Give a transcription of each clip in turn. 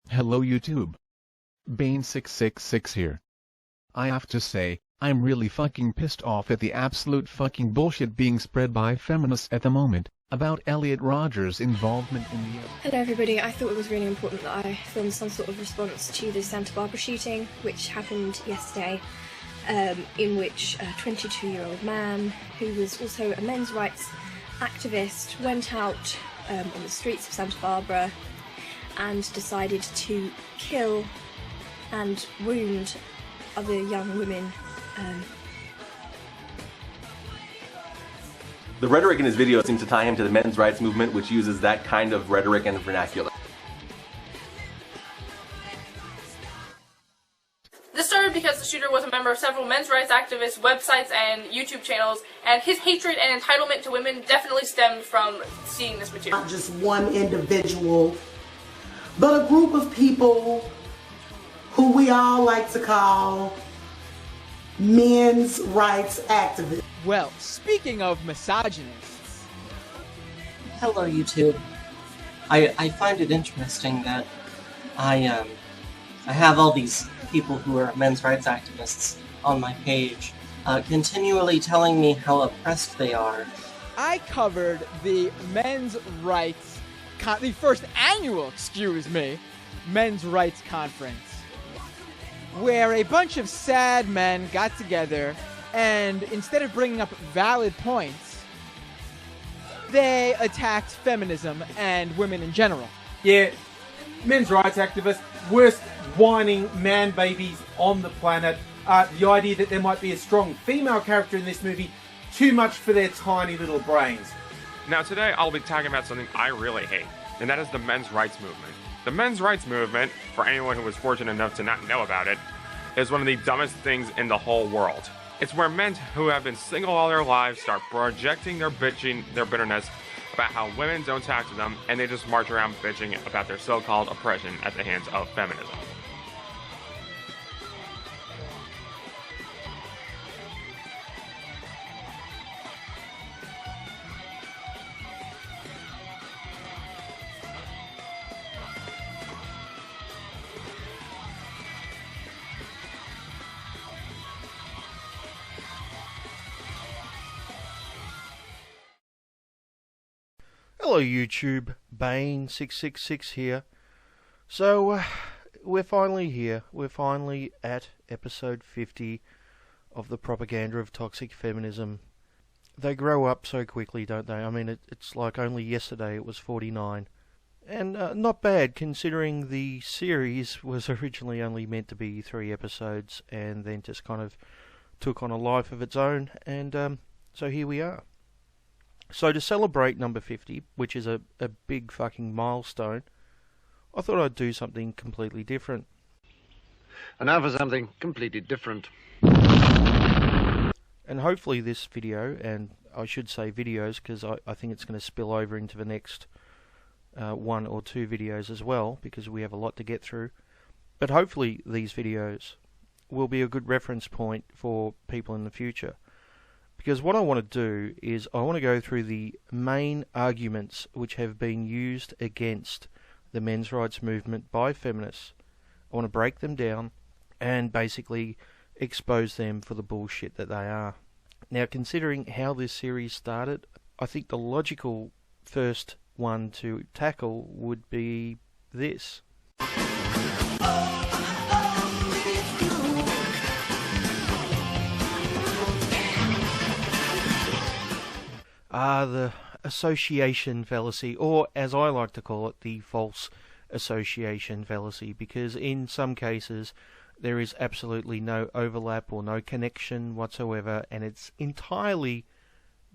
Hello YouTube. Bane666 here. I have to say, I'm really fucking pissed off at the absolute fucking bullshit being spread by feminists at the moment, about Elliot Rodger's involvement in the... Hello everybody, I thought it was really important that I filmed some sort of response to the Santa Barbara shooting, which happened yesterday, in which a 22-year-old man, who was also a men's rights activist, went out on the streets of Santa Barbara and decided to kill and wound other young women. The rhetoric in his video seems to tie him to the men's rights movement, which uses that kind of rhetoric and vernacular. This started because the shooter was a member of several men's rights activists, websites, and YouTube channels, and his hatred and entitlement to women definitely stemmed from seeing this material. Not just one individual, but a group of people who we all like to call men's rights activists. Well, speaking of misogynists... Hello, YouTube. I find it interesting that I have all these people who are men's rights activists on my page continually telling me how oppressed they are. I covered the men's rights... the first annual, men's rights conference, where a bunch of sad men got together and instead of bringing up valid points, they attacked feminism and women in general. Yeah, men's rights activists, worst whining man babies on the planet. The idea that there might be a strong female character in this movie, too much for their tiny little brains. Now today I'll be talking about something I really hate, and that is the men's rights movement. The men's rights movement, for anyone who was fortunate enough to not know about it, is one of the dumbest things in the whole world. It's where men who have been single all their lives start projecting their bitterness about how women don't talk to them, and they just march around bitching about their so-called oppression at the hands of feminism. Hello YouTube, Bane666 here. So, we're finally here. We're finally at episode 50 of the propaganda of toxic feminism. They grow up so quickly, don't they? I mean, it's like only yesterday it was 49. And not bad, considering the series was originally only meant to be 3 episodes, and then just kind of took on a life of its own, and so here we are. So to celebrate number 50, which is a big fucking milestone, I thought I'd do something completely different. And now for something completely different. And hopefully this video, and I should say videos because I think it's going to spill over into the next 1 or 2 videos as well, because we have a lot to get through. But hopefully these videos will be a good reference point for people in the future. Because what I want to do is I want to go through the main arguments which have been used against the men's rights movement by feminists. I want to break them down and basically expose them for the bullshit that they are. Now, considering how this series started, I think the logical first one to tackle would be this. The association fallacy, or as I like to call it, the false association fallacy, because in some cases there is absolutely no overlap or no connection whatsoever, and it's entirely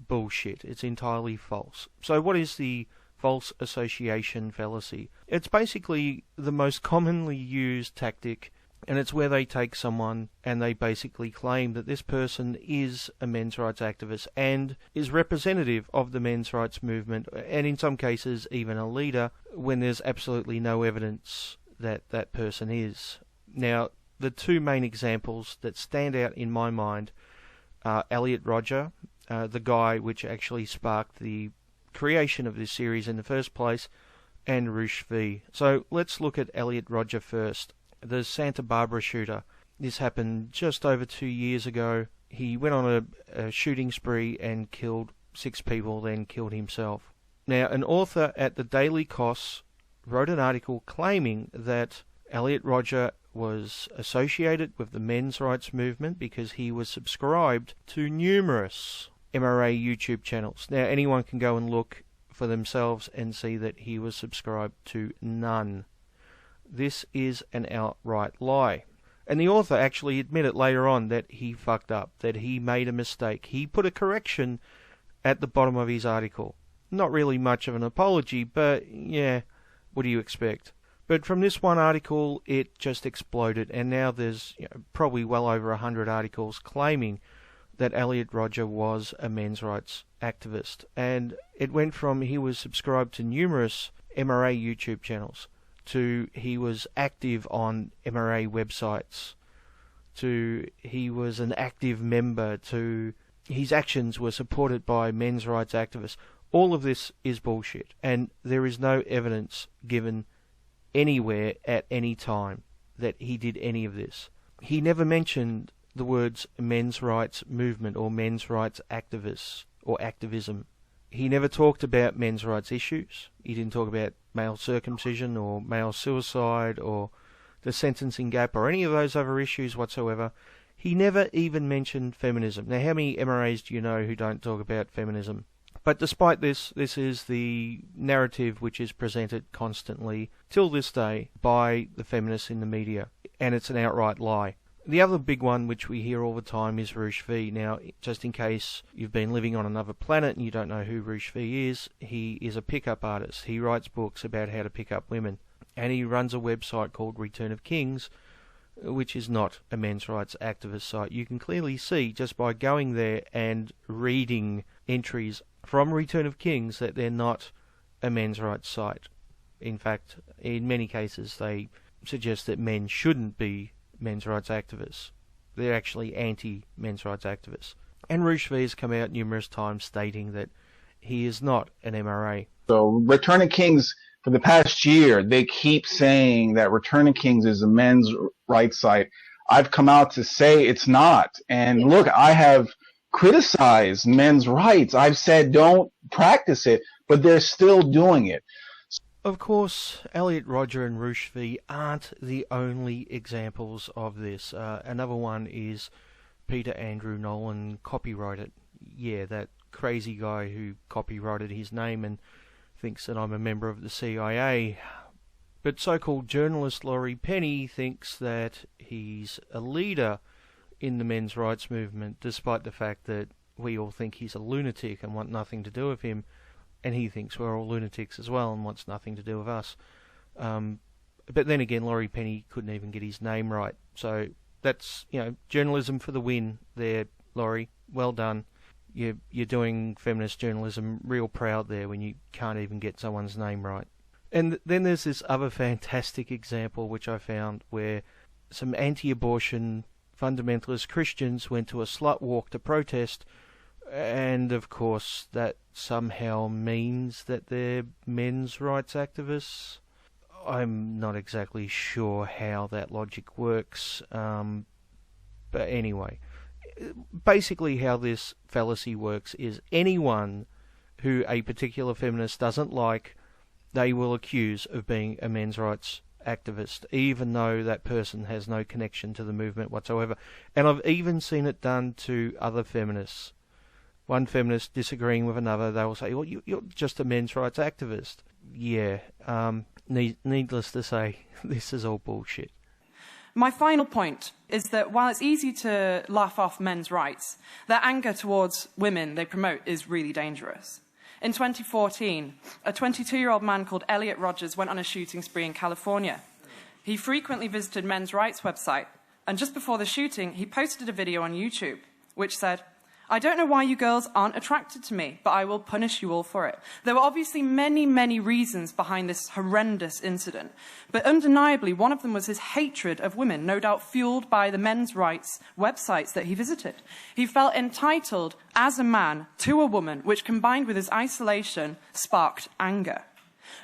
bullshit. It's entirely false. So what is the false association fallacy? It's basically the most commonly used tactic, and it's where they take someone and they basically claim that this person is a men's rights activist and is representative of the men's rights movement, and in some cases even a leader, when there's absolutely no evidence that that person is. Now, the 2 main examples that stand out in my mind are Elliot Rodger, the guy which actually sparked the creation of this series in the first place, and RooshV. So let's look at Elliot Rodger first. The Santa Barbara shooter. This happened just over 2 years ago. He went on a shooting spree and killed 6 people, then killed himself. Now, an author at the Daily Kos wrote an article claiming that Elliot Rodger was associated with the men's rights movement because he was subscribed to numerous MRA YouTube channels. Now, anyone can go and look for themselves and see that he was subscribed to none. This is an outright lie. And the author actually admitted later on that he fucked up, that he made a mistake. He put a correction at the bottom of his article. Not really much of an apology, but yeah, what do you expect? But from this one article, it just exploded, and now there's probably well over 100 articles claiming that Elliot Rodger was a men's rights activist. And it went from he was subscribed to numerous MRA YouTube channels, to he was active on MRA websites, to he was an active member, to his actions were supported by men's rights activists. All of this is bullshit, and there is no evidence given anywhere at any time that he did any of this. He never mentioned the words men's rights movement or men's rights activists or activism. He never talked about men's rights issues. He didn't talk about male circumcision or male suicide or the sentencing gap or any of those other issues whatsoever. He never even mentioned feminism. Now, how many MRAs do you know who don't talk about feminism? But despite this, this is the narrative which is presented constantly, till this day, by the feminists in the media. And it's an outright lie. The other big one which we hear all the time is RooshV. Now, just in case you've been living on another planet and you don't know who RooshV is, he is a pickup artist. He writes books about how to pick up women. And he runs a website called Return of Kings, which is not a men's rights activist site. You can clearly see just by going there and reading entries from Return of Kings that they're not a men's rights site. In fact, in many cases they suggest that men shouldn't be men's rights activists. They're actually anti-men's rights activists. And RooshV has come out numerous times stating that he is not an MRA. So Return of Kings, for the past year, they keep saying that Return of Kings is a men's rights site. I've come out to say it's not. And look, I have criticized men's rights. I've said don't practice it, but they're still doing it. Of course, Elliot Rodger and RooshV aren't the only examples of this. Another one is Peter Andrew Nolan copyrighted. Yeah, that crazy guy who copyrighted his name and thinks that I'm a member of the CIA. But so-called journalist Laurie Penny thinks that he's a leader in the men's rights movement, despite the fact that we all think he's a lunatic and want nothing to do with him, and he thinks we're all lunatics as well and wants nothing to do with us. But then again, Laurie Penny couldn't even get his name right. So that's, journalism for the win there, Laurie. Well done. You're doing feminist journalism real proud there when you can't even get someone's name right. And then there's this other fantastic example which I found where some anti-abortion fundamentalist Christians went to a slut walk to protest, and of course that somehow means that they're men's rights activists. I'm not exactly sure how that logic works, but anyway, basically how this fallacy works is anyone who a particular feminist doesn't like, they will accuse of being a men's rights activist, even though that person has no connection to the movement whatsoever. And I've even seen it done to other feminists. One feminist disagreeing with another, they will say, well, you're just a men's rights activist. Yeah, needless to say, this is all bullshit. My final point is that while it's easy to laugh off men's rights, their anger towards women they promote is really dangerous. In 2014, a 22-year-old man called Elliot Rodger went on a shooting spree in California. He frequently visited men's rights websites, and just before the shooting, he posted a video on YouTube, which said, "I don't know why you girls aren't attracted to me, but I will punish you all for it." There were obviously many, many reasons behind this horrendous incident, but undeniably one of them was his hatred of women, no doubt fueled by the men's rights websites that he visited. He felt entitled as a man to a woman, which combined with his isolation sparked anger.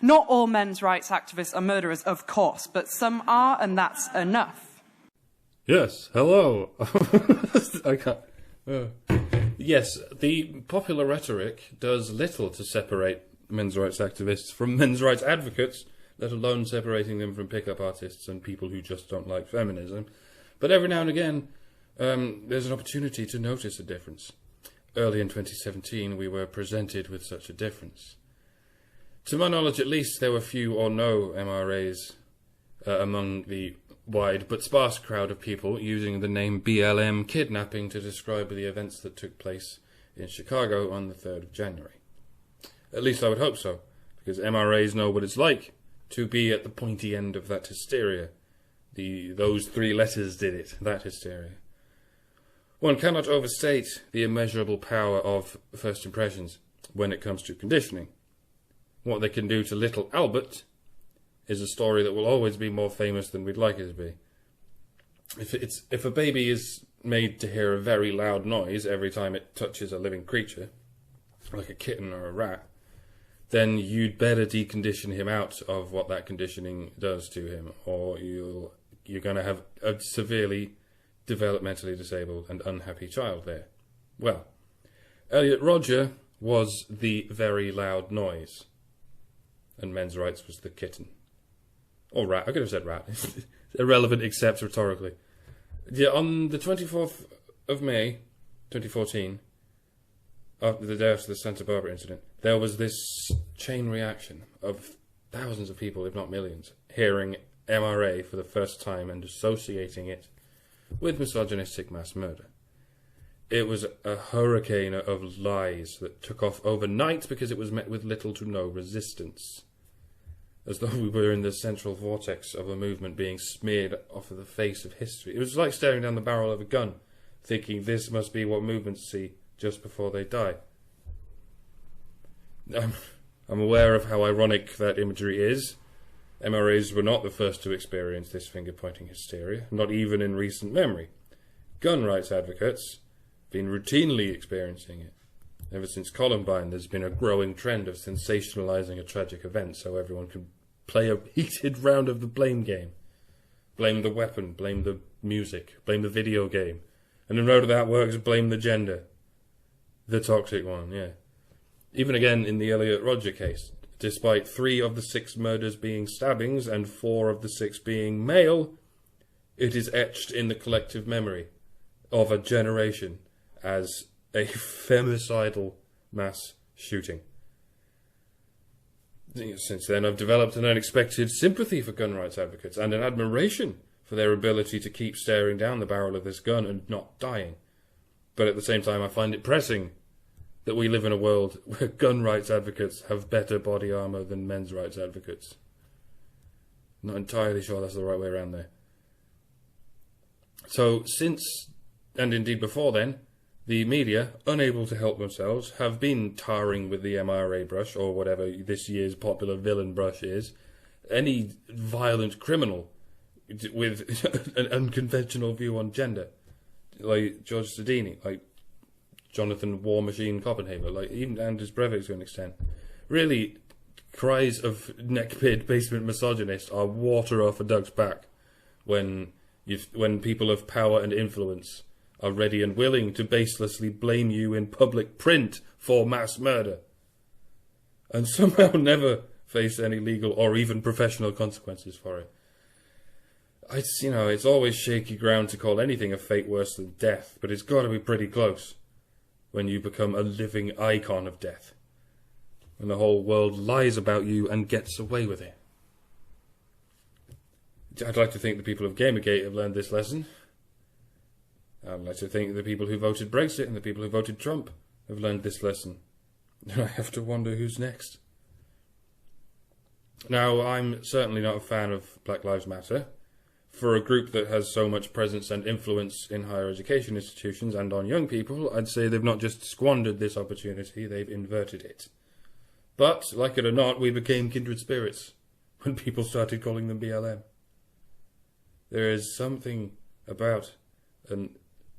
Not all men's rights activists are murderers, of course, but some are, and that's enough. Yes, hello. I can't. Yes, the popular rhetoric does little to separate men's rights activists from men's rights advocates, let alone separating them from pickup artists and people who just don't like feminism. But every now and again, there's an opportunity to notice a difference. Early in 2017, we were presented with such a difference. To my knowledge, at least, there were few or no MRAs among the wide but sparse crowd of people using the name BLM kidnapping to describe the events that took place in Chicago on the 3rd of January. At least I would hope so, because MRAs know what it's like to be at the pointy end of that hysteria. Those 3 letters did it, that hysteria. One cannot overstate the immeasurable power of first impressions when it comes to conditioning. What they can do to little Albert is a story that will always be more famous than we'd like it to be. If a baby is made to hear a very loud noise every time it touches a living creature, like a kitten or a rat, then you'd better decondition him out of what that conditioning does to him, or you're going to have a severely developmentally disabled and unhappy child there. Well, Elliot Rodger was the very loud noise, and men's rights was the kitten. Or rat, I could have said rat. It's irrelevant except rhetorically. Yeah, on the 24th of May, 2014, after the day after the Santa Barbara incident, there was this chain reaction of thousands of people, if not millions, hearing MRA for the first time and associating it with misogynistic mass murder. It was a hurricane of lies that took off overnight because it was met with little to no resistance, as though we were in the central vortex of a movement being smeared off of the face of history. It was like staring down the barrel of a gun, thinking this must be what movements see just before they die. I'm aware of how ironic that imagery is. MRAs were not the first to experience this finger-pointing hysteria, not even in recent memory. Gun rights advocates have been routinely experiencing it. Ever since Columbine, there's been a growing trend of sensationalizing a tragic event so everyone can play a heated round of the blame game. Blame the weapon, blame the music, blame the video game. And in road of that works, blame the gender. The toxic one, yeah. Even again in the Elliot Rodger case, despite 3 of the 6 murders being stabbings and 4 of the 6 being male, it is etched in the collective memory of a generation as a femicidal mass shooting. Since then, I've developed an unexpected sympathy for gun rights advocates and an admiration for their ability to keep staring down the barrel of this gun and not dying. But at the same time, I find it pressing that we live in a world where gun rights advocates have better body armor than men's rights advocates. Not entirely sure that's the right way around there. So since, and indeed before then, the media, unable to help themselves, have been tarring with the MRA brush, or whatever this year's popular villain brush is, any violent criminal with an unconventional view on gender, like George Sedini, like Jonathan War Machine Copenhagen, like even Anders Breivik to an extent. Really, cries of neckbeard basement misogynist are water off a duck's back when people of power and influence are ready and willing to baselessly blame you in public print for mass murder, and somehow never face any legal or even professional consequences for it. It's always shaky ground to call anything a fate worse than death, but it's got to be pretty close when you become a living icon of death, when the whole world lies about you and gets away with it. I'd like to think the people of Gamergate have learned this lesson. I'd like to think the people who voted Brexit and the people who voted Trump have learned this lesson. And I have to wonder who's next. Now, I'm certainly not a fan of Black Lives Matter. For a group that has so much presence and influence in higher education institutions and on young people, I'd say they've not just squandered this opportunity, they've inverted it. But, like it or not, we became kindred spirits when people started calling them BLM. There is something about an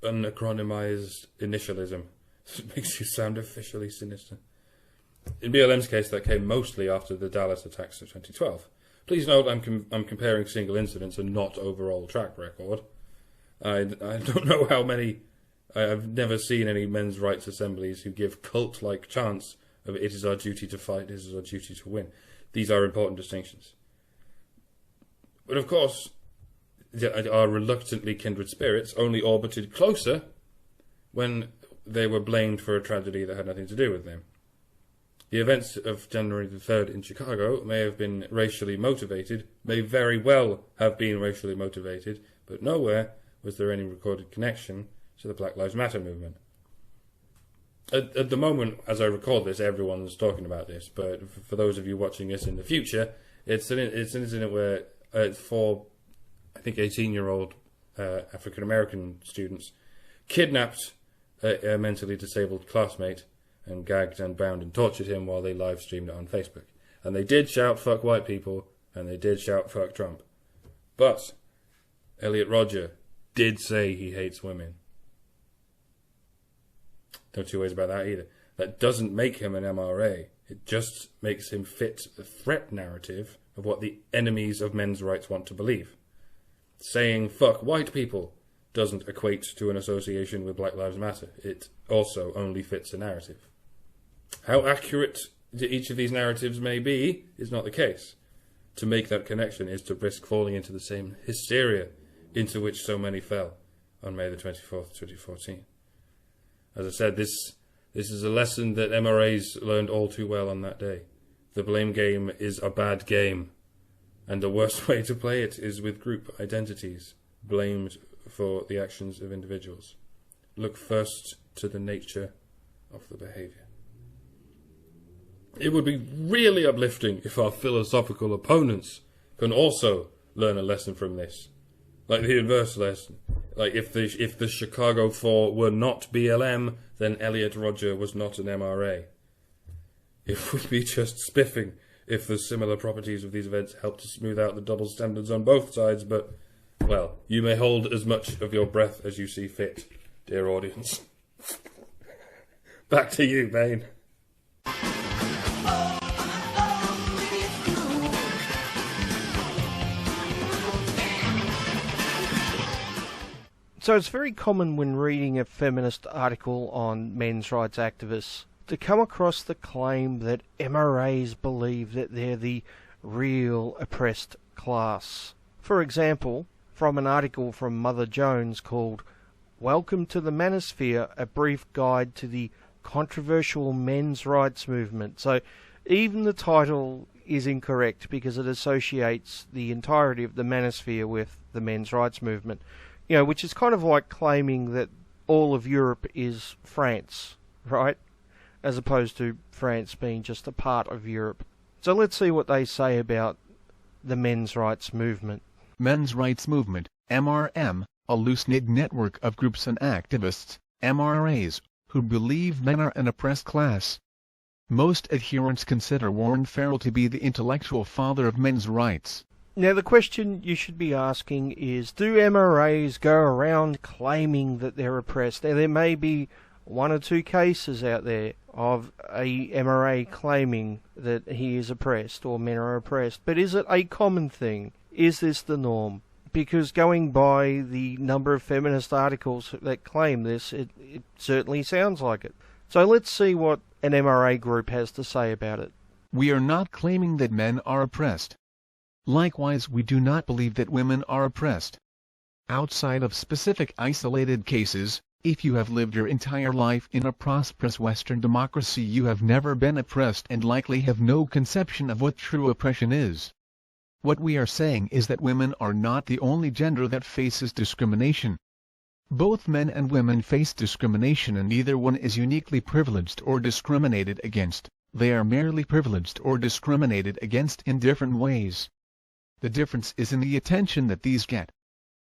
unacronymized initialism that makes you sound officially sinister. In BLM's case, that came mostly after the Dallas attacks of 2012. Please note, I'm comparing single incidents and not overall track record. I don't know how many. I've never seen any men's rights assemblies who give cult-like chants of "it is our duty to fight, it is our duty to win." These are important distinctions. But of course, our reluctantly kindred spirits only orbited closer when they were blamed for a tragedy that had nothing to do with them. The events of January the 3rd in Chicago may have been racially motivated, may very well have been racially motivated, but nowhere was there any recorded connection to the Black Lives Matter movement. At the moment, as I record this, everyone's talking about this, but for those of you watching this in the future, it's an incident where 4, I think 18-year-old African-American students kidnapped a mentally disabled classmate and gagged and bound and tortured him while they live streamed it on Facebook. And they did shout "fuck white people," and they did shout "fuck Trump." But Elliot Rodger did say he hates women. No two ways about that either. That doesn't make him an MRA. It just makes him fit the threat narrative of what the enemies of men's rights want to believe. Saying "fuck white people" doesn't equate to an association with Black Lives Matter. It also only fits a narrative. How accurate each of these narratives may be is not the case. To make that connection is to risk falling into the same hysteria into which so many fell on May the 24th, 2014. As I said, this is a lesson that MRAs learned all too well on that day. The blame game is a bad game, and the worst way to play it is with group identities, blamed for the actions of individuals. Look first to the nature of the behaviour. It would be really uplifting if our philosophical opponents can also learn a lesson from this. Like the inverse lesson. Like if the Chicago 4 were not BLM, then Elliot Rodger was not an MRA. It would be just spiffing if the similar properties of these events help to smooth out the double standards on both sides, but, well, you may hold as much of your breath as you see fit, dear audience. Back to you, Bane. So it's very common when reading a feminist article on men's rights activists to come across the claim that MRAs believe that they're the real oppressed class. For example, from an article from Mother Jones called "Welcome to the Manosphere, a brief guide to the controversial men's rights movement." So even the title is incorrect because it associates the entirety of the Manosphere with the men's rights movement. You know, which is kind of like claiming that all of Europe is France, right? As opposed to France being just a part of Europe. So let's see what they say about the men's rights movement. Men's Rights Movement, MRM, a loose-knit network of groups and activists, MRAs, who believe men are an oppressed class. Most adherents consider Warren Farrell to be the intellectual father of men's rights. Now the question you should be asking is, do MRAs go around claiming that they're oppressed? Now there may be 1 or 2 cases out there of a MRA claiming that he is oppressed or men are oppressed, but is it a common thing? Is this the norm? Because going by the number of feminist articles that claim this, it certainly sounds like it. So let's see what an MRA group has to say about it. We are not claiming that men are oppressed. Likewise, we do not believe that women are oppressed. Outside of specific isolated cases, if you have lived your entire life in a prosperous Western democracy, you have never been oppressed and likely have no conception of what true oppression is. What we are saying is that women are not the only gender that faces discrimination. Both men and women face discrimination, and neither one is uniquely privileged or discriminated against. They are merely privileged or discriminated against in different ways. The difference is in the attention that these get.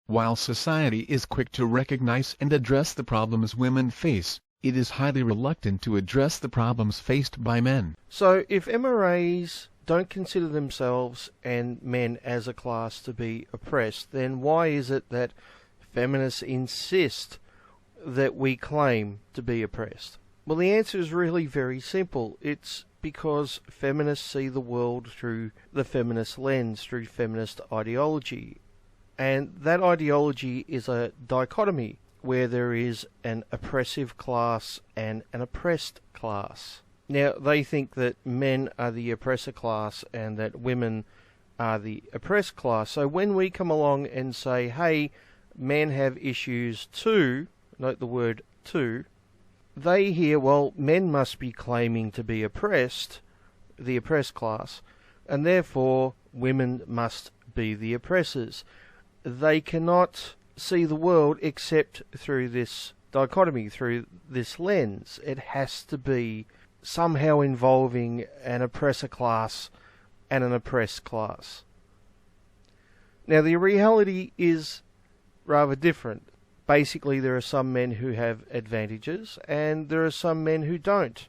While society is quick to recognize and address the problems women face, it is highly reluctant to address the problems faced by men. So if MRAs don't consider themselves and men as a class to be oppressed, then why is it that feminists insist that we claim to be oppressed? Well, the answer is really very simple. It's because feminists see the world through the feminist lens, through feminist ideology. And that ideology is a dichotomy where there is an oppressive class and an oppressed class. Now, they think that men are the oppressor class and that women are the oppressed class. So when we come along and say, hey, men have issues too, note the word too, they hear, well, men must be claiming to be oppressed, the oppressed class, and therefore women must be the oppressors. They cannot see the world except through this dichotomy, through this lens. It has to be somehow involving an oppressor class and an oppressed class. Now, the reality is rather different. Basically, there are some men who have advantages, and there are some men who don't.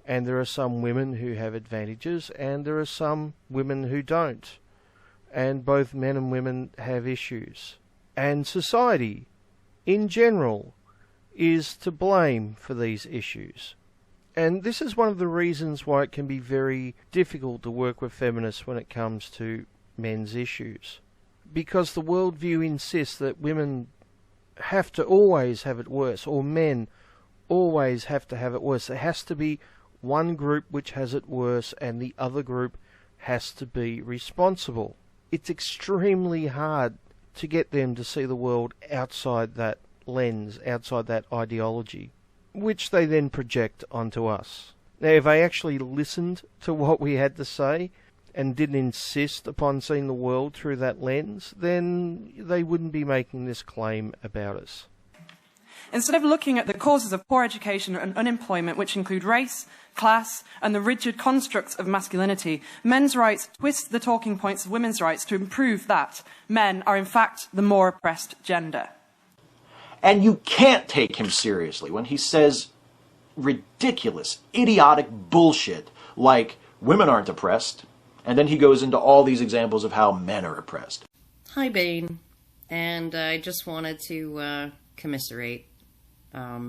And there are some women who have advantages, and there are some women who don't. And both men and women have issues. And society, in general, is to blame for these issues. And this is one of the reasons why it can be very difficult to work with feminists when it comes to men's issues. Because the worldview insists that women have to always have it worse, or men always have to have it worse. There has to be one group which has it worse, and the other group has to be responsible. It's extremely hard to get them to see the world outside that lens, outside that ideology, which they then project onto us. Now, if they actually listened to what we had to say and didn't insist upon seeing the world through that lens, then they wouldn't be making this claim about us. Instead of looking at the causes of poor education and unemployment, which include race, class, and the rigid constructs of masculinity, men's rights twist the talking points of women's rights to improve that men are in fact the more oppressed gender. And you can't take him seriously when he says ridiculous, idiotic bullshit like women aren't oppressed, and then he goes into all these examples of how men are oppressed. Hi, Bane. And I just wanted to commiserate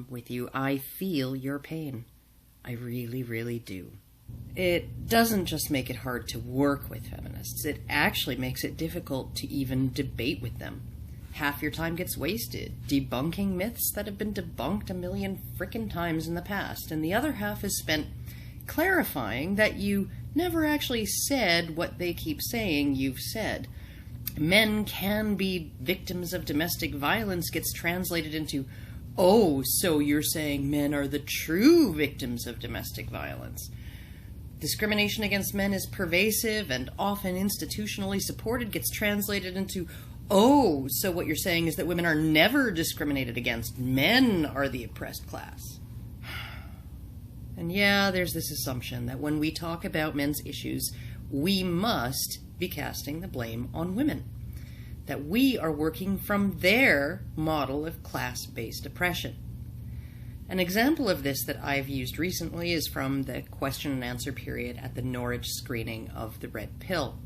with you. I feel your pain. I really, really do. It doesn't just make it hard to work with feminists. It actually makes it difficult to even debate with them. Half your time gets wasted debunking myths that have been debunked a million frickin' times in the past, and the other half is spent clarifying that you never actually said what they keep saying you've said. Men can be victims of domestic violence gets translated into, oh, so you're saying men are the true victims of domestic violence. Discrimination against men is pervasive and often institutionally supported gets translated into, oh, so what you're saying is that women are never discriminated against. Men are the oppressed class. And yeah, there's this assumption that when we talk about men's issues, we must be casting the blame on women. That we are working from their model of class-based oppression. An example of this that I've used recently is from the question and answer period at the Norwich screening of The Red Pill.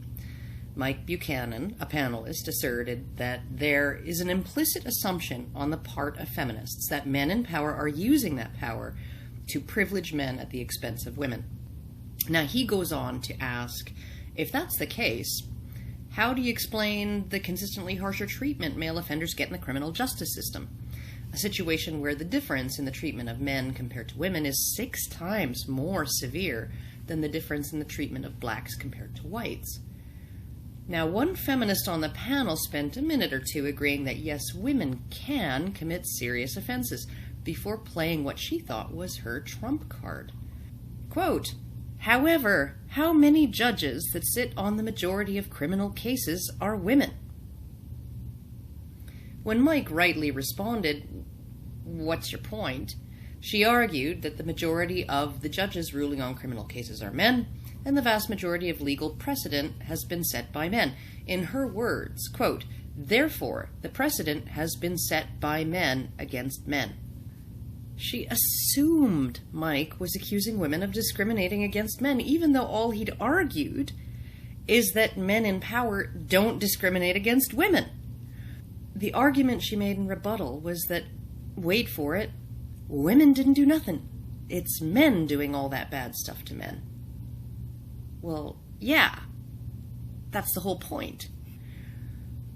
Mike Buchanan, a panelist, asserted that there is an implicit assumption on the part of feminists that men in power are using that power to privilege men at the expense of women. Now, he goes on to ask, if that's the case, how do you explain the consistently harsher treatment male offenders get in the criminal justice system? A situation where the difference in the treatment of men compared to women is 6 times more severe than the difference in the treatment of blacks compared to whites. Now, one feminist on the panel spent a minute or two agreeing that yes, women can commit serious offenses before playing what she thought was her trump card. Quote, however, how many judges that sit on the majority of criminal cases are women? When Mike rightly responded, what's your point? She argued that the majority of the judges ruling on criminal cases are men, and the vast majority of legal precedent has been set by men. In her words, quote, therefore, the precedent has been set by men against men. She assumed Mike was accusing women of discriminating against men, even though all he'd argued is that men in power don't discriminate against women. The argument she made in rebuttal was that, wait for it, women didn't do nothing. It's men doing all that bad stuff to men. Well, yeah. That's the whole point.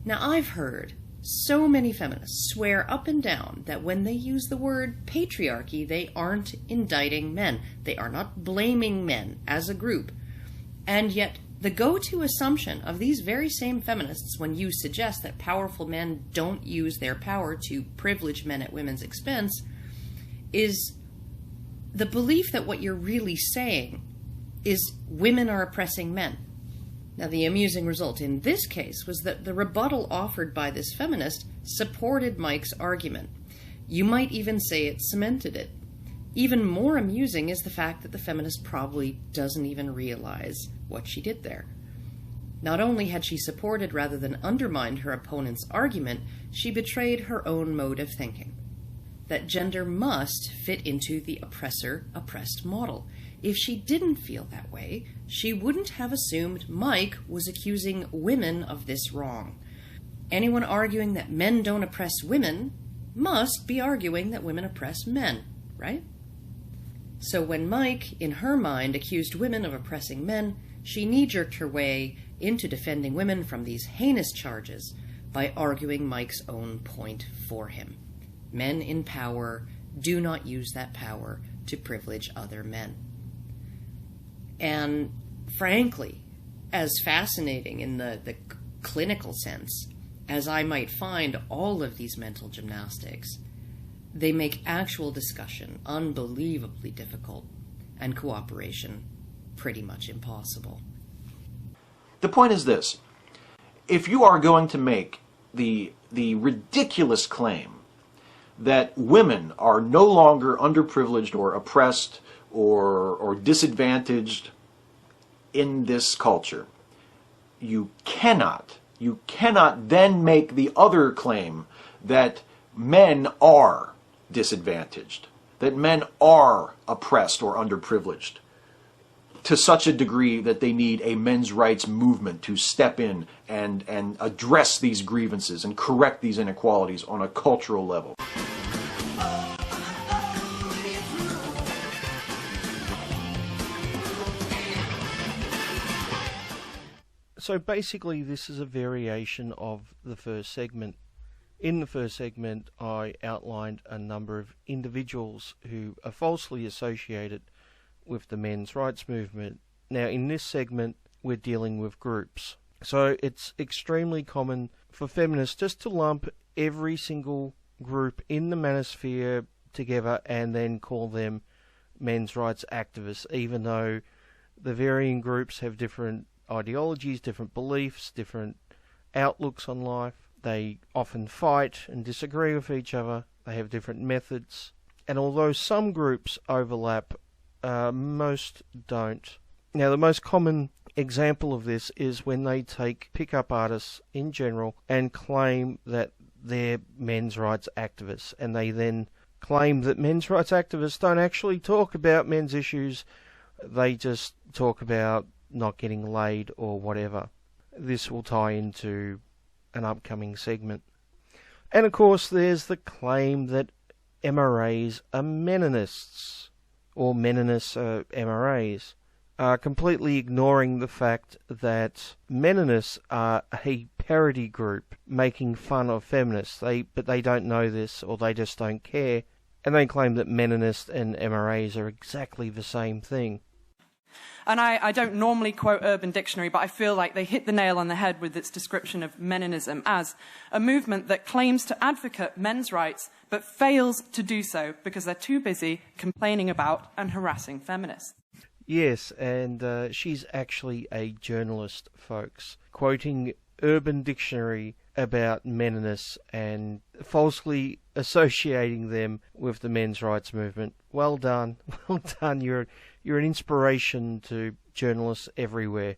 Now, I've heard so many feminists swear up and down that when they use the word patriarchy, they aren't indicting men. They are not blaming men as a group. And yet, the go-to assumption of these very same feminists when you suggest that powerful men don't use their power to privilege men at women's expense is the belief that what you're really saying is women are oppressing men. Now, the amusing result in this case was that the rebuttal offered by this feminist supported Mike's argument. You might even say it cemented it. Even more amusing is the fact that the feminist probably doesn't even realize what she did there. Not only had she supported rather than undermined her opponent's argument, she betrayed her own mode of thinking. That gender must fit into the oppressor-oppressed model. If she didn't feel that way, she wouldn't have assumed Mike was accusing women of this wrong. Anyone arguing that men don't oppress women must be arguing that women oppress men, right? So when Mike, in her mind, accused women of oppressing men, she knee-jerked her way into defending women from these heinous charges by arguing Mike's own point for him. Men in power do not use that power to privilege other men. And frankly, as fascinating in the clinical sense as I might find all of these mental gymnastics, they make actual discussion unbelievably difficult and cooperation pretty much impossible. The point is this. If you are going to make the ridiculous claim that women are no longer underprivileged or oppressed or disadvantaged in this culture, you cannot then make the other claim that men are disadvantaged, that men are oppressed or underprivileged to such a degree that they need a men's rights movement to step in and address these grievances and correct these inequalities on a cultural level. So basically this is a variation of the first segment. In the first segment I outlined a number of individuals who are falsely associated with the men's rights movement. Now in this segment we're dealing with groups. So it's extremely common for feminists just to lump every single group in the Manosphere together and then call them men's rights activists, even though the varying groups have different ideologies, different beliefs, different outlooks on life. They often fight and disagree with each other. They have different methods. And although some groups overlap, most don't. Now, the most common example of this is when they take pickup artists in general and claim that they're men's rights activists, and they then claim that men's rights activists don't actually talk about men's issues. They just talk about not getting laid or whatever. This will tie into an upcoming segment. And of course there's the claim that MRAs are Menonists, or Menonists are MRAs, completely ignoring the fact that Menonists are a parody group making fun of feminists. But they don't know this, or they just don't care, and they claim that Menonists and MRAs are exactly the same thing. And I don't normally quote Urban Dictionary, but I feel like they hit the nail on the head with its description of Menonism as a movement that claims to advocate men's rights, but fails to do so because they're too busy complaining about and harassing feminists. Yes, and she's actually a journalist, folks, quoting Urban Dictionary about Menonists and falsely associating them with the men's rights movement. Well done, well done. You're an inspiration to journalists everywhere.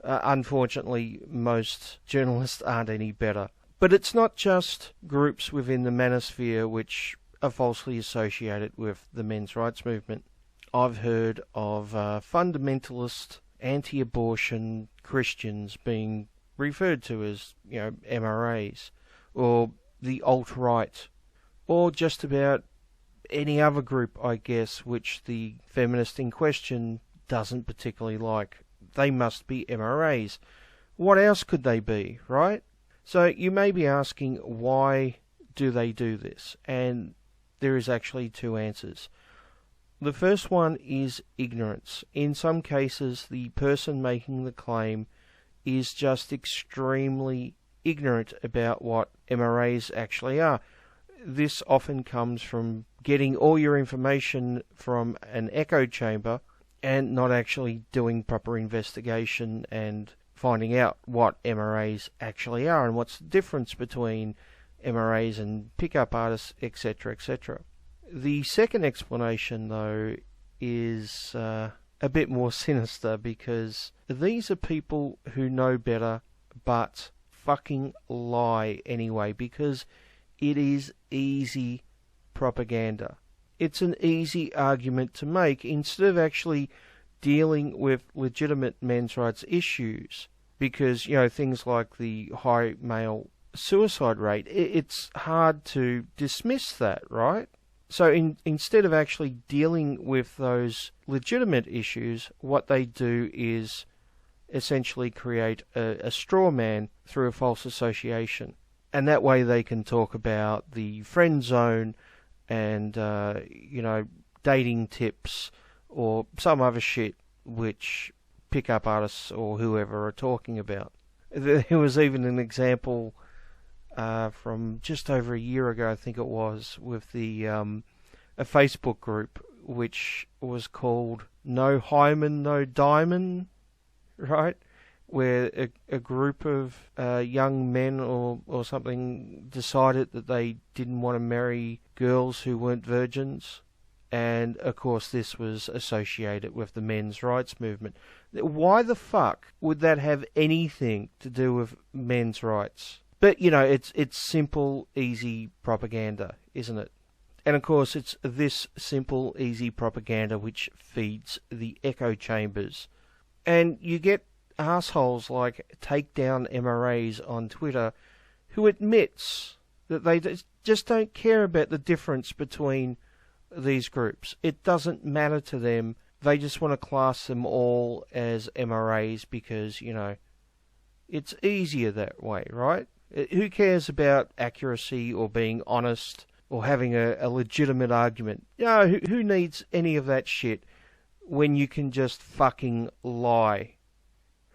Unfortunately, most journalists aren't any better. But it's not just groups within the Manosphere which are falsely associated with the men's rights movement. I've heard of fundamentalist, anti-abortion Christians being referred to as, MRAs, or the alt-right, or just about any other group, I guess, which the feminist in question doesn't particularly like. they must be MRAs. What else could they be, right? So you may be asking, why do they do this? And there is actually two answers. The first one is ignorance. In some cases, the person making the claim is just extremely ignorant about what MRAs actually are. This often comes from getting all your information from an echo chamber and not actually doing proper investigation and finding out what MRAs actually are and what's the difference between MRAs and pickup artists, etc., etc. The second explanation, though, is a bit more sinister, because these are people who know better but fucking lie anyway, because it is easy propaganda. It's an easy argument to make instead of actually dealing with legitimate men's rights issues, because, you know, things like the high male suicide rate, it's hard to dismiss that, right? So instead of actually dealing with those legitimate issues, what they do is essentially create a straw man through a false association. And that way they can talk about the friend zone and, dating tips or some other shit which pickup artists or whoever are talking about. There was even an example from just over a year ago, I think it was, with the a Facebook group which was called No Hymen, No Diamond, right? Where a group of young men or something decided that they didn't want to marry girls who weren't virgins. And, of course, this was associated with the men's rights movement. Why the fuck would that have anything to do with men's rights? But, you know, it's simple, easy propaganda, isn't it? And, of course, it's this simple, easy propaganda which feeds the echo chambers. And you get assholes like Take Down MRAs on Twitter who admits that they just don't care about the difference between these groups. It doesn't matter to them. They just want to class them all as MRAs because, you know, it's easier that way, right? Who cares about accuracy or being honest or having a legitimate argument? You know, who needs any of that shit when you can just fucking lie,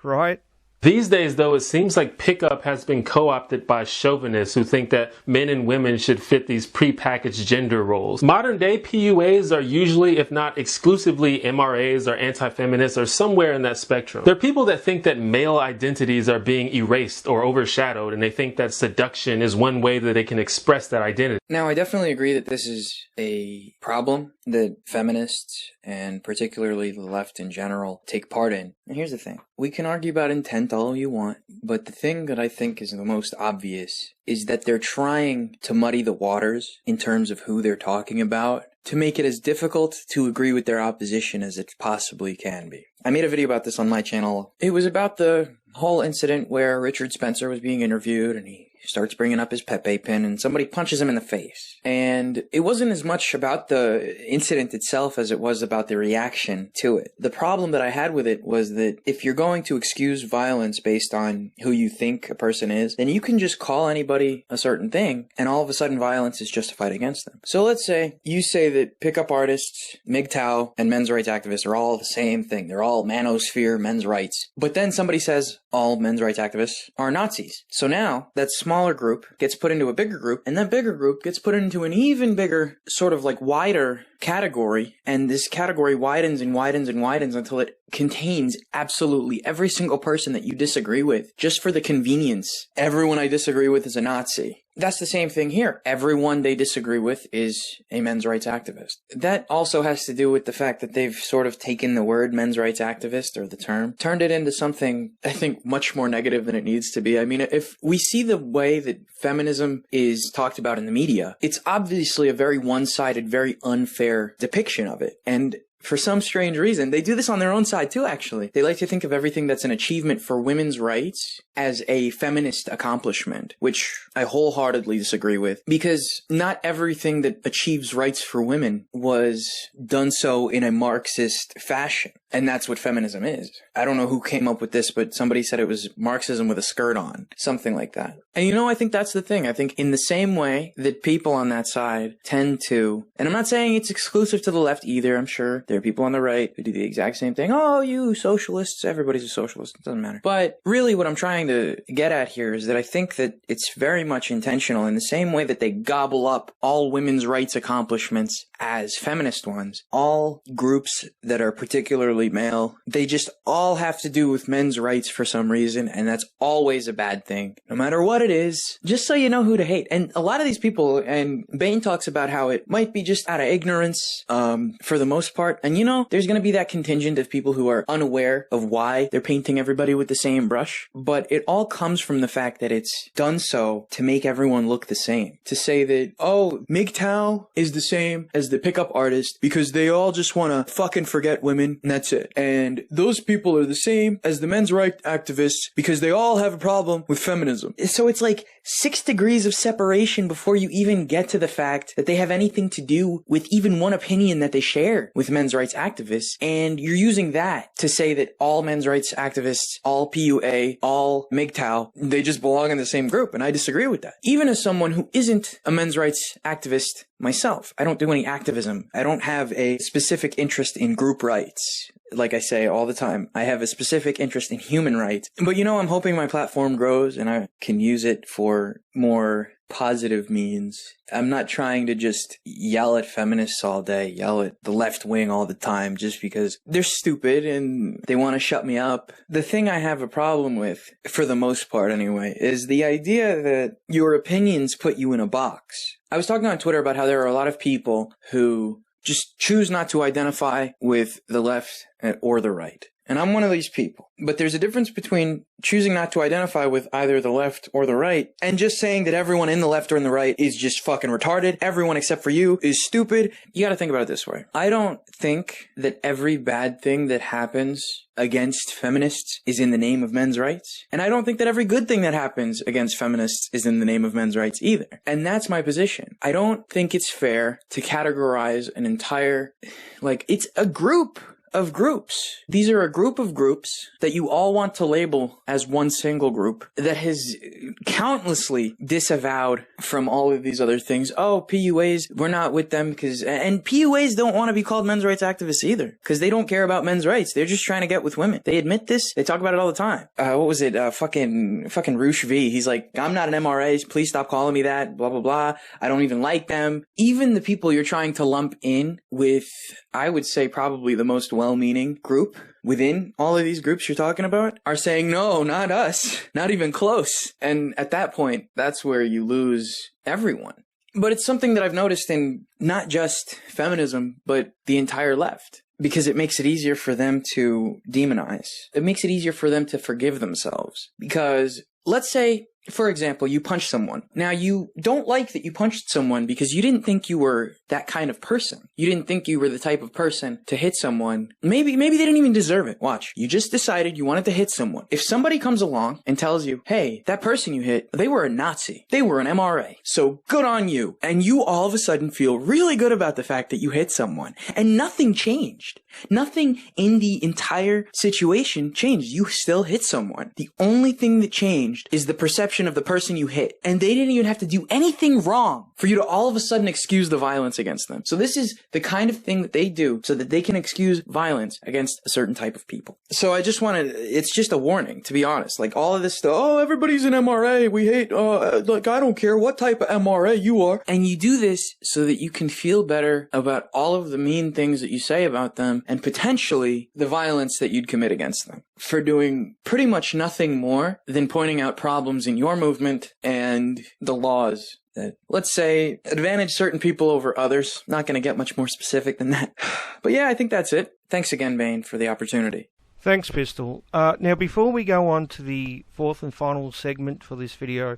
right? These days, though, it seems like pickup has been co-opted by chauvinists who think that men and women should fit these pre-packaged gender roles. Modern-day PUAs are usually, if not exclusively, MRAs or anti-feminists or somewhere in that spectrum. They're people that think that male identities are being erased or overshadowed, and they think that seduction is one way that they can express that identity. Now, I definitely agree that this is a problem that feminists, and particularly the left in general, take part in. And here's the thing. We can argue about intent all you want, but the thing that I think is the most obvious is that they're trying to muddy the waters in terms of who they're talking about to make it as difficult to agree with their opposition as it possibly can be. I made a video about this on my channel. It was about the whole incident where Richard Spencer was being interviewed and he starts bringing up his Pepe pin and somebody punches him in the face. And it wasn't as much about the incident itself as it was about the reaction to it. The problem that I had with it was that if you're going to excuse violence based on who you think a person is, then you can just call anybody a certain thing and all of a sudden violence is justified against them. So let's say you say that pickup artists, MGTOW, and men's rights activists are all the same thing. They're all Manosphere, men's rights. But then somebody says all men's rights activists are Nazis. So now that smaller group gets put into a bigger group, and that bigger group gets put into an even bigger, sort of like wider category, and this category widens and widens and widens until it contains absolutely every single person that you disagree with, just for the convenience. Everyone I disagree with is a Nazi. That's the same thing here. Everyone they disagree with is a men's rights activist. That also has to do with the fact that they've sort of taken the word men's rights activist, or the term, turned it into something, I think, much more negative than it needs to be. I mean, if we see the way that feminism is talked about in the media, it's obviously a very one-sided, very unfair depiction of it. And for some strange reason, they do this on their own side too, actually. They like to think of everything that's an achievement for women's rights as a feminist accomplishment, which I wholeheartedly disagree with, because not everything that achieves rights for women was done so in a Marxist fashion. And that's what feminism is. I don't know who came up with this, but somebody said it was Marxism with a skirt on. Something like that. And I think that's the thing. I think in the same way that people on that side tend to, and I'm not saying it's exclusive to the left either, I'm sure there are people on the right who do the exact same thing. Oh, you socialists, everybody's a socialist, it doesn't matter. But really what I'm trying to get at here is that I think that it's very much intentional in the same way that they gobble up all women's rights accomplishments as feminist ones. All groups that are particularly male, they just all have to do with men's rights for some reason, and that's always a bad thing. No matter what it is, just so you know who to hate. And a lot of these people, and Bane talks about how it might be just out of ignorance, for the most part. And there's gonna be that contingent of people who are unaware of why they're painting everybody with the same brush. But it all comes from the fact that it's done so to make everyone look the same. To say that, oh, MGTOW is the same as the pickup artist because they all just wanna fucking forget women, and that's it. And those people are the same as the men's rights activists because they all have a problem with feminism. So it's like 6 degrees of separation before you even get to the fact that they have anything to do with even one opinion that they share with men's rights activists. And you're using that to say that all men's rights activists, all PUA, all MGTOW, they just belong in the same group. And I disagree with that. Even as someone who isn't a men's rights activist myself, I don't do any activism. I don't have a specific interest in group rights. Like I say all the time, I have a specific interest in human rights. But I'm hoping my platform grows and I can use it for more positive means. I'm not trying to just yell at feminists all day, yell at the left wing all the time just because they're stupid and they want to shut me up. The thing I have a problem with, for the most part anyway, is the idea that your opinions put you in a box. I was talking on Twitter about how there are a lot of people who just choose not to identify with the left or the right. And I'm one of these people. But there's a difference between choosing not to identify with either the left or the right and just saying that everyone in the left or in the right is just fucking retarded. Everyone except for you is stupid. You gotta think about it this way. I don't think that every bad thing that happens against feminists is in the name of men's rights. And I don't think that every good thing that happens against feminists is in the name of men's rights either. And that's my position. I don't think it's fair to categorize an entire, it's a group of groups. These are a group of groups that you all want to label as one single group that has countlessly disavowed from all of these other things. Oh, PUAs, we're not with them and PUAs don't want to be called men's rights activists either because they don't care about men's rights. They're just trying to get with women. They admit this. They talk about it all the time. What was it? Fucking RooshV. He's like, I'm not an MRA. Please stop calling me that. Blah, blah, blah. I don't even like them. Even the people you're trying to lump in with, I would say, probably the most well-meaning group within all of these groups you're talking about are saying, no, not us, not even close. And at that point, that's where you lose everyone. But it's something that I've noticed in not just feminism, but the entire left. Because it makes it easier for them to demonize. It makes it easier for them to forgive themselves. Because let's say, for example, you punch someone. Now, you don't like that you punched someone because you didn't think you were that kind of person. You didn't think you were the type of person to hit someone. Maybe they didn't even deserve it. Watch. You just decided you wanted to hit someone. If somebody comes along and tells you, hey, that person you hit, they were a Nazi. They were an MRA. So good on you. And you all of a sudden feel really good about the fact that you hit someone. And nothing changed. Nothing in the entire situation changed. You still hit someone. The only thing that changed is the perception of the person you hit. And they didn't even have to do anything wrong for you to all of a sudden excuse the violence against them. So this is the kind of thing that they do so that they can excuse violence against a certain type of people. So I just wanted, it's just a warning, to be honest. Like all of this stuff, oh, everybody's an MRA, we hate, I don't care what type of MRA you are. And you do this so that you can feel better about all of the mean things that you say about them and potentially the violence that you'd commit against them for doing pretty much nothing more than pointing out problems in your movement and the laws that, let's say, advantage certain people over others. Not going to get much more specific than that. But yeah, I think that's it. Thanks again, Bane, for the opportunity. Thanks, Pistol. Now, before we go on to the fourth and final segment for this video,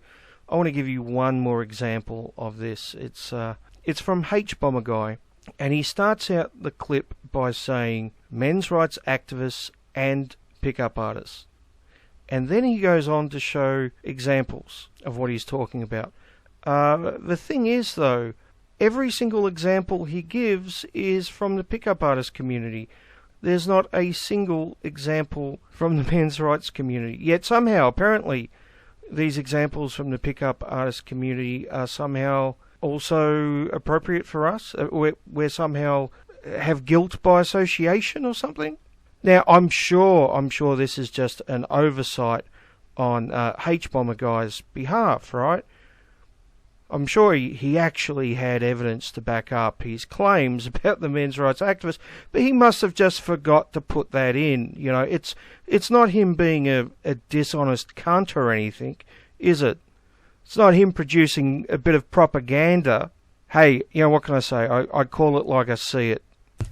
I want to give you one more example of this. It's from H-Bomber Guy, and he starts out the clip by saying men's rights activists and pickup artists. And then he goes on to show examples of what he's talking about. The thing is, though, every single example he gives is from the pickup artist community. There's not a single example from the men's rights community. Yet somehow, apparently, these examples from the pickup artist community are somehow also appropriate for us. We're somehow have guilt by association or something. Now, I'm sure this is just an oversight on H-Bomber Guy's behalf, right? I'm sure he actually had evidence to back up his claims about the men's rights activists, but he must have just forgot to put that in. You know, it's not him being a dishonest cunt or anything, is it? It's not him producing a bit of propaganda. Hey, you know, what can I say? I call it like I see it.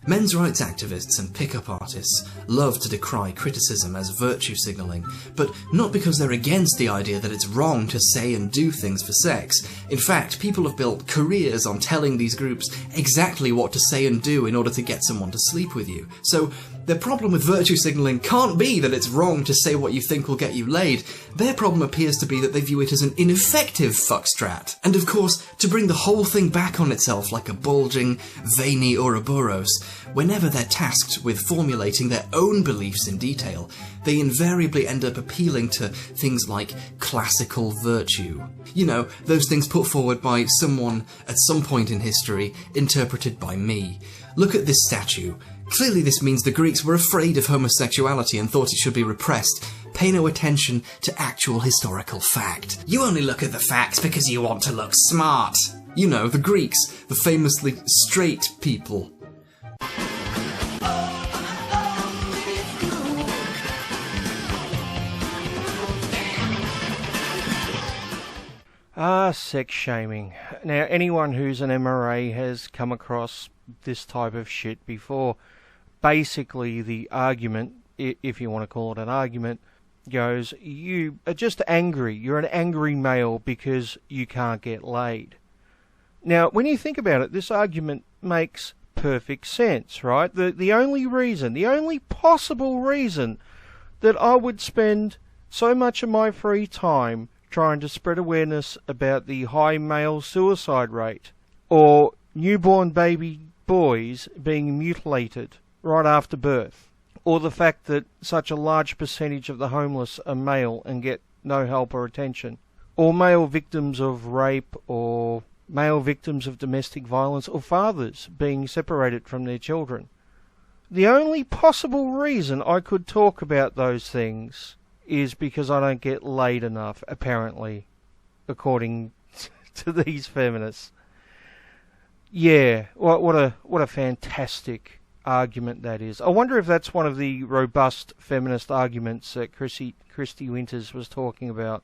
Men's rights activists and pickup artists love to decry criticism as virtue signalling, but not because they're against the idea that it's wrong to say and do things for sex. In fact, people have built careers on telling these groups exactly what to say and do in order to get someone to sleep with you. So their problem with virtue signalling can't be that it's wrong to say what you think will get you laid. Their problem appears to be that they view it as an ineffective fuckstrat. And of course, to bring the whole thing back on itself like a bulging, veiny Ouroboros, whenever they're tasked with formulating their own beliefs in detail, they invariably end up appealing to things like classical virtue. You know, those things put forward by someone at some point in history, interpreted by me. Look at this statue. Clearly this means the Greeks were afraid of homosexuality and thought it should be repressed. Pay no attention to actual historical fact. You only look at the facts because you want to look smart. You know, the Greeks, the famously straight people. Sex shaming. Now, anyone who's an MRA has come across this type of shit before. Basically, the argument, if you want to call it an argument, goes, you are just angry. You're an angry male because you can't get laid. Now, when you think about it, this argument makes perfect sense, right? The only possible reason that I would spend so much of my free time trying to spread awareness about the high male suicide rate, or newborn baby boys being mutilated right after birth, or the fact that such a large percentage of the homeless are male and get no help or attention, or male victims of rape, or male victims of domestic violence, or fathers being separated from their children. The only possible reason I could talk about those things is because I don't get laid enough, apparently, according to these feminists. Yeah, what a fantastic argument that is. I wonder if that's one of the robust feminist arguments that Christy Winters was talking about.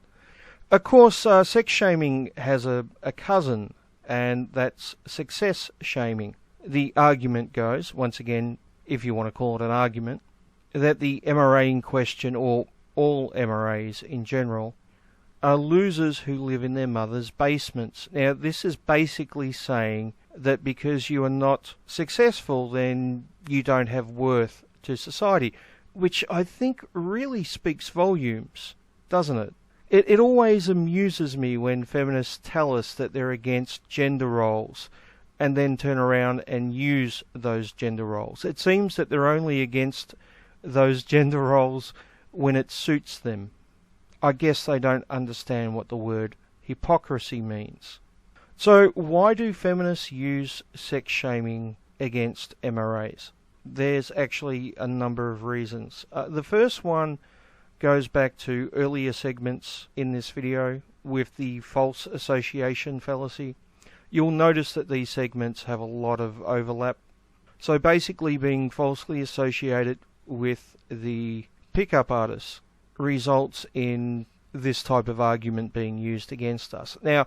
Of course, sex shaming has a cousin, and that's success shaming. The argument goes, once again, if you want to call it an argument, that the MRA in question, or all MRAs in general, are losers who live in their mother's basements. Now, this is basically saying that because you are not successful, then you don't have worth to society, which I think really speaks volumes, doesn't it? It always amuses me when feminists tell us that they're against gender roles and then turn around and use those gender roles. It seems that they're only against those gender roles when it suits them. I guess they don't understand what the word hypocrisy means. So why do feminists use sex shaming against MRAs? There's actually a number of reasons. The first one goes back to earlier segments in this video with the false association fallacy. You'll notice that these segments have a lot of overlap. So basically, being falsely associated with the pickup artists results in this type of argument being used against us. Now,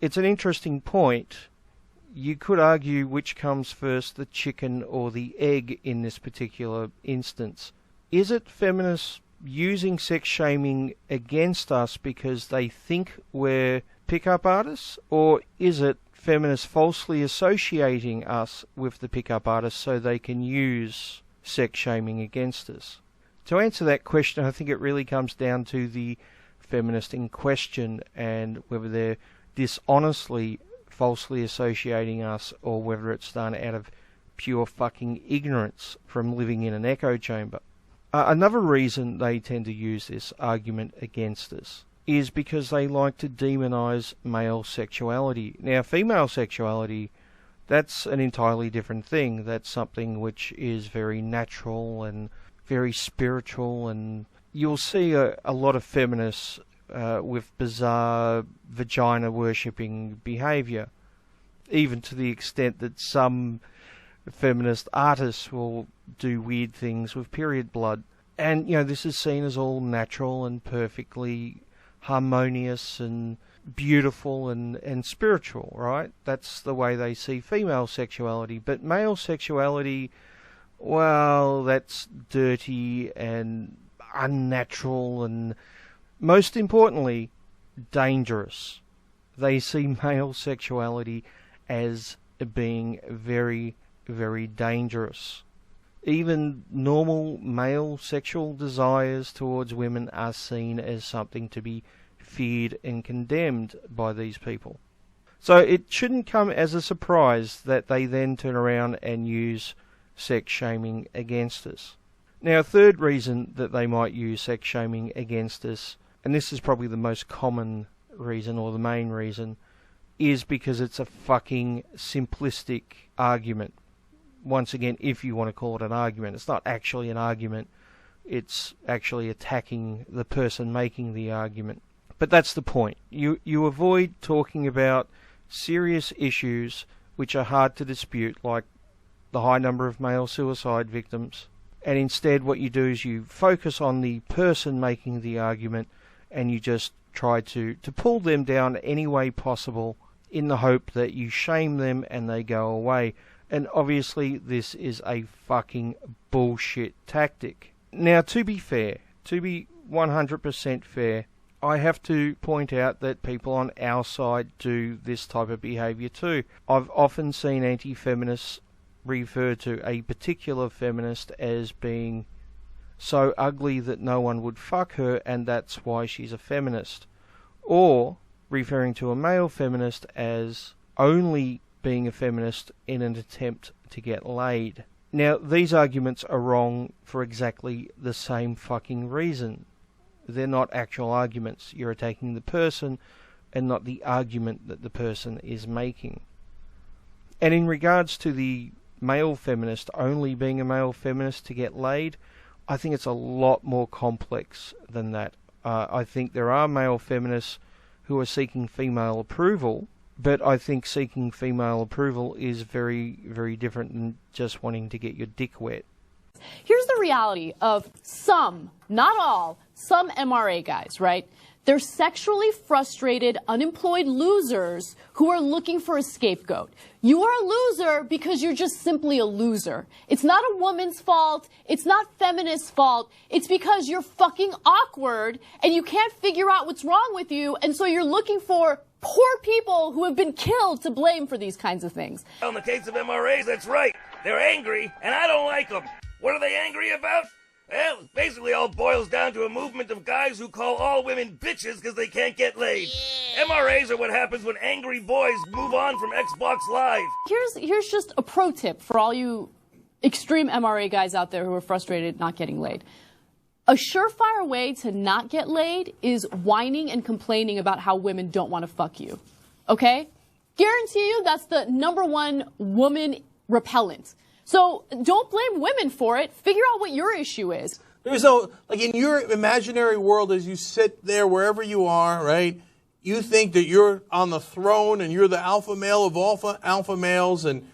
it's an interesting point. You could argue which comes first, the chicken or the egg in this particular instance. Is it feminists using sex shaming against us because they think we're pickup artists, or is it feminists falsely associating us with the pickup artists so they can use sex shaming against us? To answer that question, I think it really comes down to the feminist in question and whether they're dishonestly falsely associating us or whether it's done out of pure fucking ignorance from living in an echo chamber. Another reason they tend to use this argument against us is because they like to demonize male sexuality. Now, female sexuality, that's an entirely different thing. That's something which is very natural and very spiritual, and you'll see a lot of feminists with bizarre vagina-worshipping behaviour, even to the extent that some feminist artists will do weird things with period blood. And, you know, this is seen as all natural and perfectly harmonious and beautiful and spiritual, right? That's the way they see female sexuality. But male sexuality, well, that's dirty and unnatural and, most importantly, dangerous. They see male sexuality as being very, very dangerous. Even normal male sexual desires towards women are seen as something to be feared and condemned by these people. So it shouldn't come as a surprise that they then turn around and use sex shaming against us. Now, a third reason that they might use sex shaming against us, and this is probably the most common reason or the main reason, is because it's a fucking simplistic argument. Once again, if you want to call it an argument, it's not actually an argument, it's actually attacking the person making the argument. But that's the point. You avoid talking about serious issues which are hard to dispute, like the high number of male suicide victims, and instead what you do is you focus on the person making the argument and you just try to pull them down any way possible in the hope that you shame them and they go away. And obviously this is a fucking bullshit tactic. Now, to be fair, to be 100% fair, I have to point out that people on our side do this type of behaviour too. I've often seen anti-feminists refer to a particular feminist as being so ugly that no one would fuck her and that's why she's a feminist. Or referring to a male feminist as only being a feminist in an attempt to get laid. Now, these arguments are wrong for exactly the same fucking reason. They're not actual arguments. You're attacking the person and not the argument that the person is making. And in regards to the male feminist only being a male feminist to get laid, I think it's a lot more complex than that. I think there are male feminists who are seeking female approval, but I think seeking female approval is very, very different than just wanting to get your dick wet. Here's the reality of some, not all, some MRA guys, right? They're sexually frustrated, unemployed losers who are looking for a scapegoat. You are a loser because you're just simply a loser. It's not a woman's fault. It's not feminist's fault. It's because you're fucking awkward and you can't figure out what's wrong with you, and so you're looking for poor people who have been killed to blame for these kinds of things. In the case of MRAs, that's right. They're angry, and I don't like them. What are they angry about? Well, it basically all boils down to a movement of guys who call all women bitches because they can't get laid. Yeah. MRAs are what happens when angry boys move on from Xbox Live. Here's just a pro tip for all you extreme MRA guys out there who are frustrated not getting laid. A surefire way to not get laid is whining and complaining about how women don't want to fuck you. Okay? Guarantee you that's the #1 woman repellent. So don't blame women for it. Figure out what your issue is. There's no, like in your imaginary world as you sit there wherever you are, right? You think that you're on the throne and you're the alpha male of alpha males, and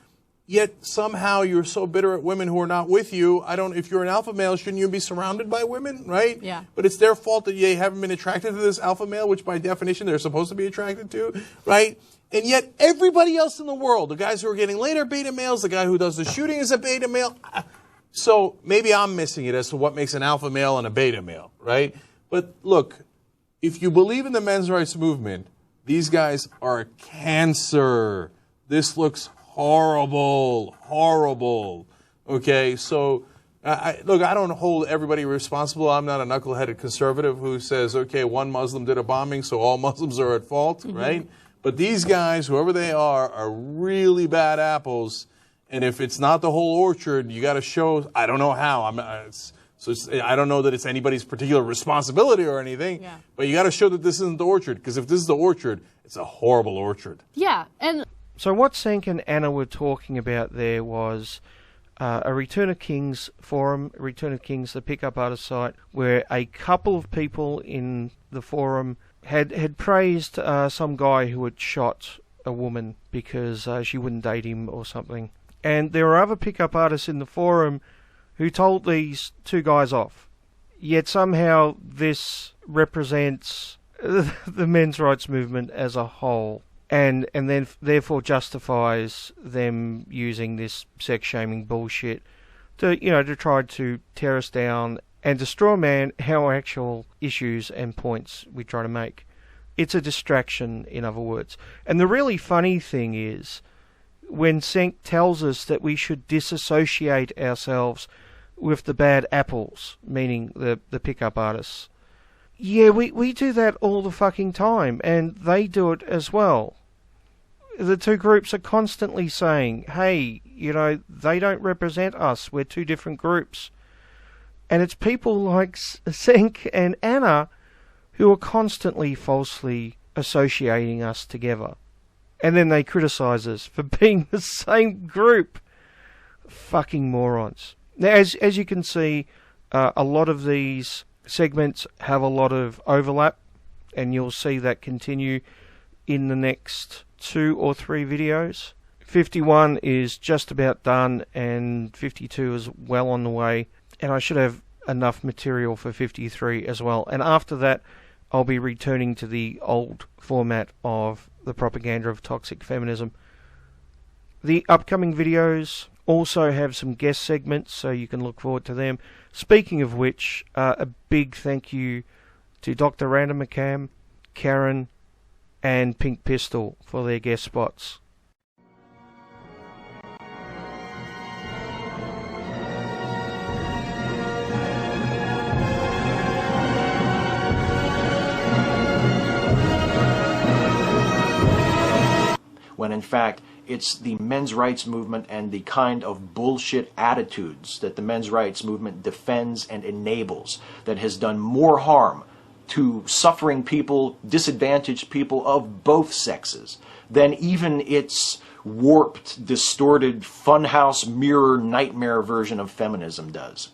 yet somehow you're so bitter at women who are not with you. If you're an alpha male, shouldn't you be surrounded by women, right? Yeah. But it's their fault that they haven't been attracted to this alpha male, which by definition they're supposed to be attracted to, right? And yet everybody else in the world, the guys who are getting laid are beta males, the guy who does the shooting is a beta male. So maybe I'm missing it as to what makes an alpha male and a beta male, right? But look, if you believe in the men's rights movement, these guys are a cancer. This looks horrible, horrible. Okay, so look, I don't hold everybody responsible. I'm not a knuckleheaded conservative who says, okay, one Muslim did a bombing, so all Muslims are at fault, right? But these guys, whoever they are really bad apples. And if it's not the whole orchard, you got to show. I don't know how. I don't know that it's anybody's particular responsibility or anything. Yeah. But you got to show that this isn't the orchard, because if this is the orchard, it's a horrible orchard. Yeah, and so what Senk and Anna were talking about there was a Return of Kings forum, Return of Kings, the pickup artist site, where a couple of people in the forum had praised some guy who had shot a woman because she wouldn't date him or something. And there were other pickup artists in the forum who told these two guys off. Yet somehow this represents the men's rights movement as a whole, and then therefore justifies them using this sex-shaming bullshit to try to tear us down and to straw man our actual issues and points we try to make. It's a distraction, in other words. And the really funny thing is, when Senk tells us that we should disassociate ourselves with the bad apples, meaning the pickup artists, yeah, we do that all the fucking time, and they do it as well. The two groups are constantly saying, hey, they don't represent us, we're two different groups. And it's people like Senk and Anna who are constantly falsely associating us together. And then they criticise us for being the same group. Fucking morons. Now, as you can see, a lot of these segments have a lot of overlap, and you'll see that continue in the next 2 or 3 videos. 51 is just about done, and 52 is well on the way, and I should have enough material for 53 as well. And after that, I'll be returning to the old format of the propaganda of toxic feminism. The upcoming videos also have some guest segments, so you can look forward to them. Speaking of which, a big thank you to DoctorRandomercam, Karen, and Pink Pistol for their guest spots. When in fact it's the men's rights movement and the kind of bullshit attitudes that the men's rights movement defends and enables that has done more harm to suffering people, disadvantaged people of both sexes, than even its warped, distorted, funhouse mirror nightmare version of feminism does.